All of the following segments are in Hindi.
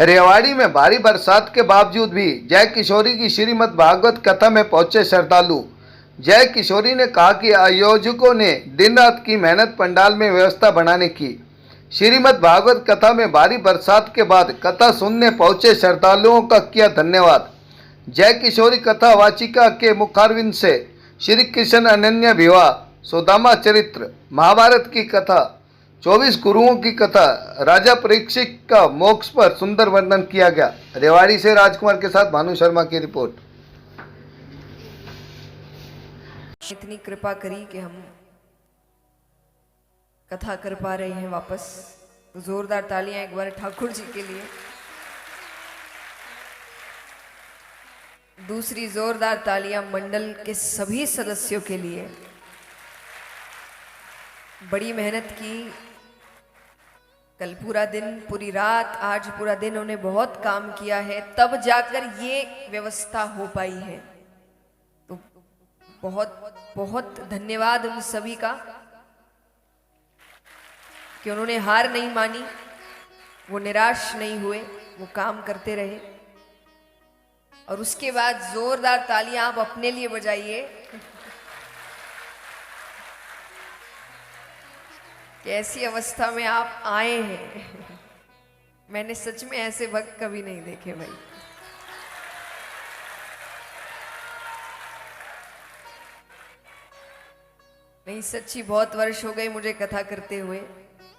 रेवाड़ी में भारी बरसात के बावजूद भी जय किशोरी की श्रीमद् भागवत कथा में पहुंचे श्रद्धालु। जय किशोरी ने कहा कि आयोजकों ने दिन रात की मेहनत पंडाल में व्यवस्था बनाने की। श्रीमद् भागवत कथा में भारी बरसात के बाद कथा सुनने पहुंचे श्रद्धालुओं का किया धन्यवाद। जय किशोरी कथा वाचिका के मुखारविंद से श्री कृष्ण अनन्य विवाह, सुदामा चरित्र, महाभारत की कथा, 24 गुरुओं की कथा, राजा परीक्षित का मोक्ष पर सुंदर वर्णन किया गया। रेवाड़ी से राजकुमार के साथ भानु शर्मा की रिपोर्ट। इतनी कृपा करी कि हम कथा कर पा रहे हैं वापस। तो जोरदार तालियां एक बार ठाकुर जी के लिए। दूसरी जोरदार तालियां मंडल के सभी सदस्यों के लिए। बड़ी मेहनत की, कल पूरा दिन, पूरी रात, आज पूरा दिन उन्हें बहुत काम किया है, तब जाकर ये व्यवस्था हो पाई है। तो बहुत बहुत धन्यवाद उन सभी का कि उन्होंने हार नहीं मानी, वो निराश नहीं हुए, वो काम करते रहे। और उसके बाद जोरदार तालियां आप अपने लिए बजाइए कि ऐसी अवस्था में आप आए हैं। मैंने सच में ऐसे भक्त कभी नहीं देखे भाई। नहीं, सच्ची बहुत वर्ष हो गए मुझे कथा करते हुए,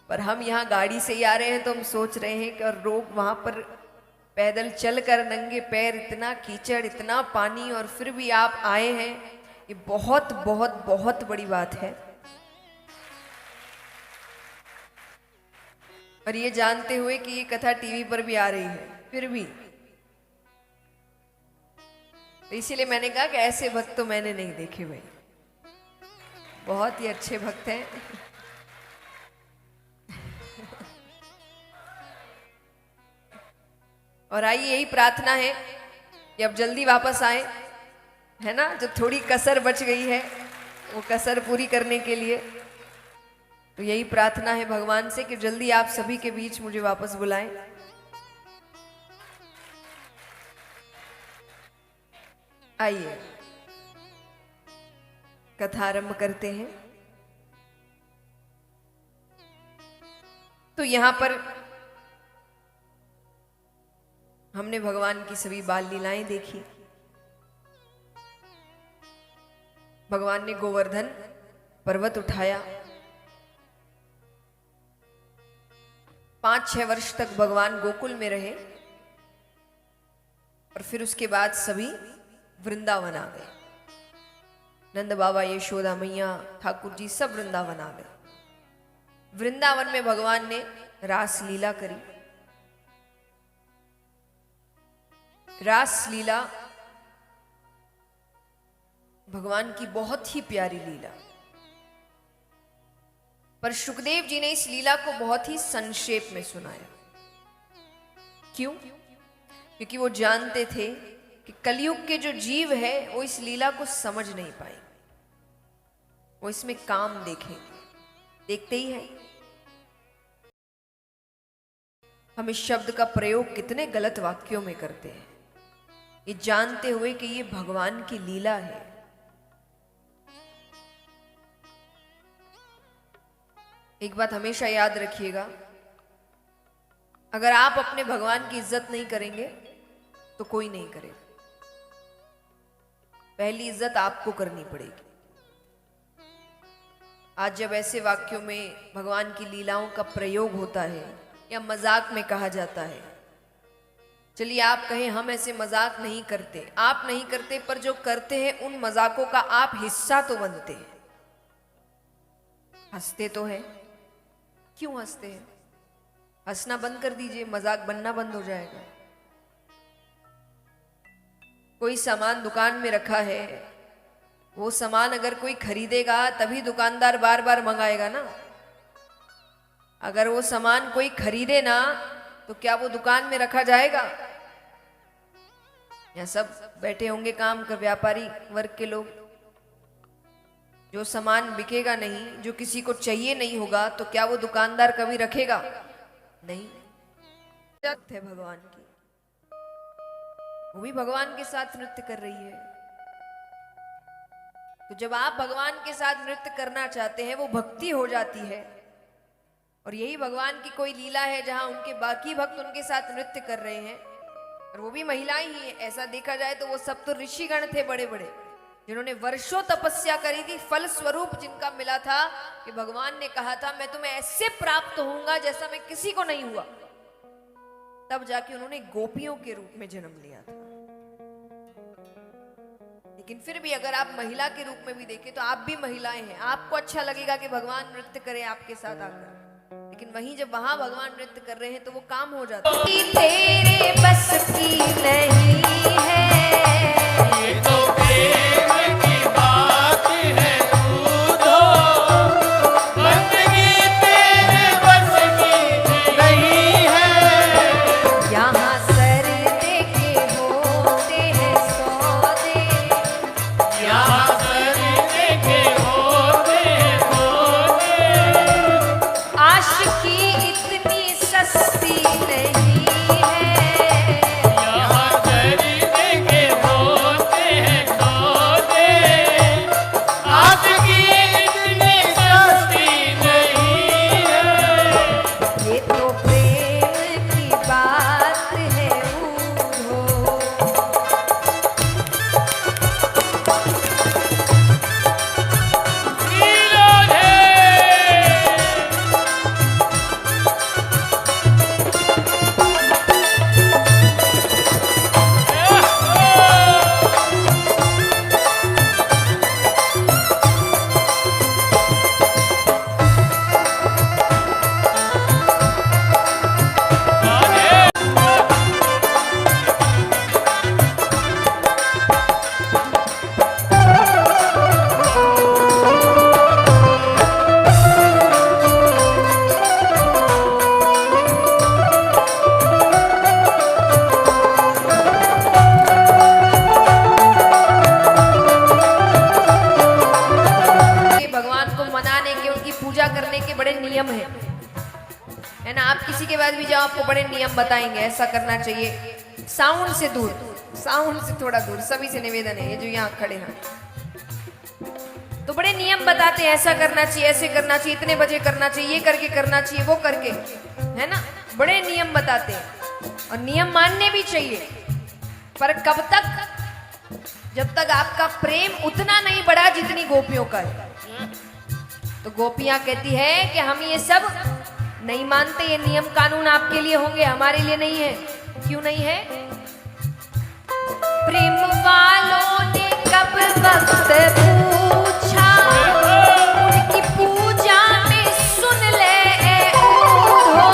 पर हम यहाँ गाड़ी से ही आ रहे हैं तो हम सोच रहे हैं कि और लोग वहां पर पैदल चलकर नंगे पैर, इतना कीचड़, इतना पानी, और फिर भी आप आए हैं। ये बहुत बहुत बहुत बड़ी बात है। और ये जानते हुए कि ये कथा टीवी पर भी आ रही है, फिर भी तो इसीलिए मैंने कहा कि ऐसे भक्त तो मैंने नहीं देखे भाई। बहुत ही अच्छे भक्त हैं। और आइए, यही प्रार्थना है कि अब जल्दी वापस आए, है ना। जो थोड़ी कसर बच गई है वो कसर पूरी करने के लिए तो यही प्रार्थना है भगवान से कि जल्दी आप सभी के बीच मुझे वापस बुलाएं। आइए कथा आरंभ करते हैं। तो यहां पर हमने भगवान की सभी बाल लीलाएं देखी। भगवान ने गोवर्धन पर्वत उठाया। 5-6 वर्ष तक भगवान गोकुल में रहे और फिर उसके बाद सभी वृंदावन आ गए। नंद बाबा, यशोदा मैया, ठाकुर जी सब वृंदावन आ गए। वृंदावन में भगवान ने रास लीला करी। रास लीला भगवान की बहुत ही प्यारी लीला, पर सुखदेव जी ने इस लीला को बहुत ही संक्षेप में सुनाया। क्यों? क्योंकि वो जानते थे कि कलयुग के जो जीव है वो इस लीला को समझ नहीं पाएंगे, वो इसमें काम देखेंगे। देखते ही है हम इस शब्द का प्रयोग कितने गलत वाक्यों में करते हैं, ये जानते हुए कि ये भगवान की लीला है। एक बात हमेशा याद रखिएगा, अगर आप अपने भगवान की इज्जत नहीं करेंगे तो कोई नहीं करेगा। पहली इज्जत आपको करनी पड़ेगी। आज जब ऐसे वाक्यों में भगवान की लीलाओं का प्रयोग होता है या मजाक में कहा जाता है, चलिए आप कहें हम ऐसे मजाक नहीं करते, आप नहीं करते, पर जो करते हैं उन मजाकों का आप हिस्सा तो बनते हैं। हंसते तो हैं, क्यों हंसते हैं? हंसना बंद कर दीजिए, मजाक बनना बंद हो जाएगा। कोई सामान दुकान में रखा है, वो सामान अगर कोई खरीदेगा तभी दुकानदार बार बार मंगाएगा ना। अगर वो सामान कोई खरीदे ना तो क्या वो दुकान में रखा जाएगा? या सब बैठे होंगे काम कर, व्यापारी वर्ग के लोग। जो सामान बिकेगा नहीं, जो किसी को चाहिए नहीं होगा, तो क्या वो दुकानदार कभी रखेगा? नहीं। है भगवान की, वो भी भगवान के साथ नृत्य कर रही है। तो जब आप भगवान के साथ नृत्य करना चाहते हैं वो भक्ति हो जाती है। और यही भगवान की कोई लीला है जहां उनके बाकी भक्त उनके साथ नृत्य कर रहे हैं, और वो भी महिलाएं ही हैं। ऐसा देखा जाए तो वो सब तो ऋषिगण थे बड़े बड़े, जिन्होंने वर्षों तपस्या करी थी। फल स्वरूप जिनका मिला था कि भगवान ने कहा था मैं तुम्हें ऐसे प्राप्त होऊंगा जैसा मैं किसी को नहीं हुआ, तब जाके उन्होंने गोपियों के रूप में जन्म लिया था। लेकिन फिर भी अगर आप महिला के रूप में भी देखें तो आप भी महिलाएं हैं। आपको अच्छा लगेगा कि भगवान नृत्य करे आपके साथ आकर, लेकिन वहीं जब वहां भगवान नृत्य कर रहे हैं तो वो काम हो जाता है। तेरे बस की नहीं है ये तो प्रेम की बात है, दूधो बंदगी तेरे बस की नहीं है। यहाँ सर देके होते हैं सौदे, यहाँ सर देके होते हैं सौदे। आशिकी इतनी सस्ती नहीं है। यहाँ सर देके होते हैं सौदे। आशिकी इतनी सस्ती नहीं है। ये तो प्रेम की बात है ऊधो। भगवान को मनाने के, उनकी पूजा करने के बड़े नियम है ना। आप किसी के पास भी जाओ आपको बड़े नियम बताएंगे, ऐसा करना चाहिए। साउंड से दूर, साउंड से थोड़ा दूर, सभी से निवेदन है, ये जो यहाँ खड़े हैं तो बड़े नियम बताते हैं, ऐसा करना चाहिए, ऐसे करना चाहिए, इतने बजे करना चाहिए, ये करके करना चाहिए, वो करके, है ना। बड़े नियम बताते हैं और नियम मानने भी चाहिए, पर कब तक? जब तक आपका प्रेम उतना नहीं बढ़ा जितनी गोपियों का है। तो गोपियां कहती है कि हम ये सब नहीं मानते, ये नियम कानून आपके लिए होंगे, हमारे लिए नहीं है। क्यों नहीं है? प्रेम वालों ने कब वक्त पूछा, उनकी पूजा में सुन ले ए ऊधो।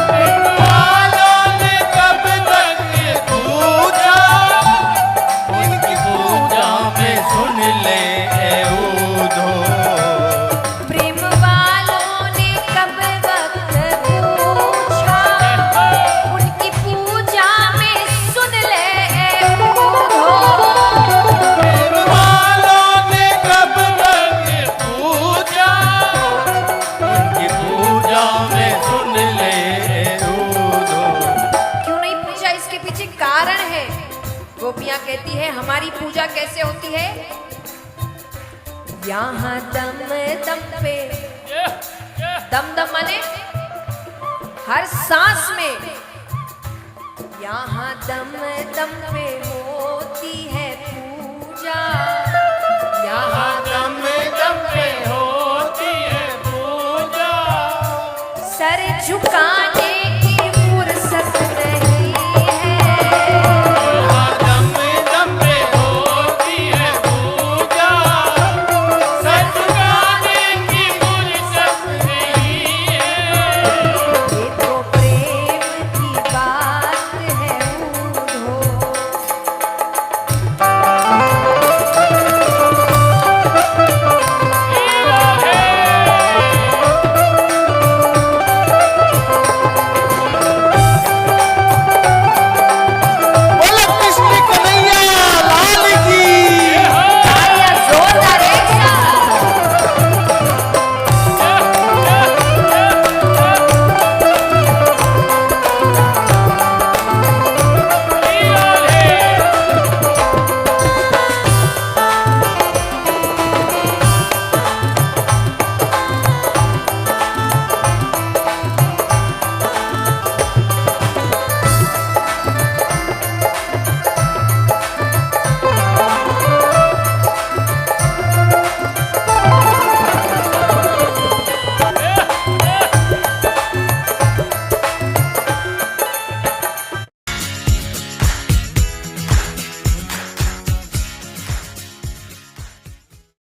प्रेम वालों ने कब तक पूछा, उनकी पूजा में सुन ले ए ऊधो। प्रेम वालों ने कब वक्त पूछा, उनकी पूजा में सुन ले ए ऊधो। प्रेम वालों ने कब तक पूछा, उनकी पूजा में सुन ले ए ऊधो। क्यों नहीं पूछा? इसके पीछे कारण है। गोपियां कहती है हमारी पूजा कैसे होती है? यहाँ दम दम पे, दम दम माने हर सांस में, यहाँ दम दम पे होती है पूजा। यहाँ दम दम पे होती है पूजा। सर झुका